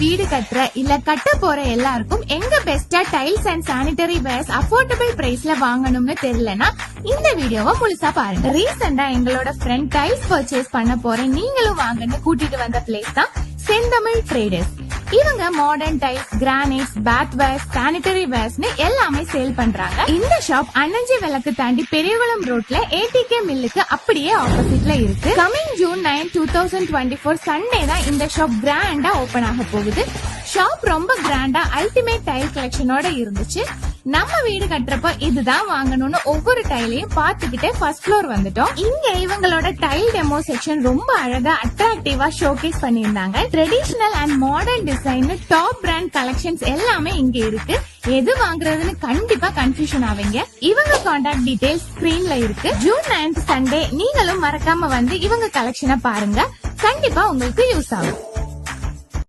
வீடு கட்டுற இல்ல கட்ட போற எல்லாருக்கும் எங்க பெஸ்டா tiles and sanitary verse affordable பிரைஸ்ல வாங்கணும்னு தெரியலனா இந்த வீடியோவை முழுசா பாருங்க. ரீசெண்டா எங்களோட ஃப்ரெண்ட் டைல்ஸ் பர்ச்சேஸ் பண்ண போறேன் நீங்களும் வாங்கன்னு கூட்டிட்டு வந்த பிளேஸ் தான் செந்தமிழ் ட்ரேடர்ஸ். இவங்க modern tiles, granites, bath wares, sanitary வேர்ஸ்னு எல்லாமே சேல் பண்றாங்க. இந்த ஷாப் அன்னஞ்சி விளக்கு தாண்டி பெரியகுளம் ரோட்ல ATK மில்லுக்கு அப்படியே ஆப்போசிட்ல இருக்கு. கமிங் June 9, 2024 சண்டே தான் இந்த ஷாப் கிராண்டா ஓபன் ஆக போகுது. ஷாப் ரொம்ப கிராண்டா அல்டிமேட் டைல் கலெக்ஷனோட இருந்துச்சு. நம்ம வீடு கட்டுறப்ப இதுதான் வாங்கணும்னு ஒவ்வொரு டைலையும் பாத்துக்கிட்டே ஃபர்ஸ்ட் ஃப்ளோர் வந்துட்டோம். இங்க இவங்களோட டைல் டெமோ செக்ஷன் ரொம்ப அழகா அட்ராக்டிவா ஷோகேஸ் பண்ணிருந்தாங்க. Traditional and modern design top brand collections எல்லாமே இங்க இருக்கு. எது வாங்குறதுன்னு கண்டிப்பா கன்ஃபியூஷன் ஆவீங்க. இவங்க கான்டாக்ட் டீடைல்ஸ் ஸ்கிரீன்ல இருக்கு. June 9 சண்டே நீங்களும் மறக்காம வந்து இவங்க கலெக்ஷனை பாருங்க. கண்டிப்பா உங்களுக்கு யூஸ் ஆகும்.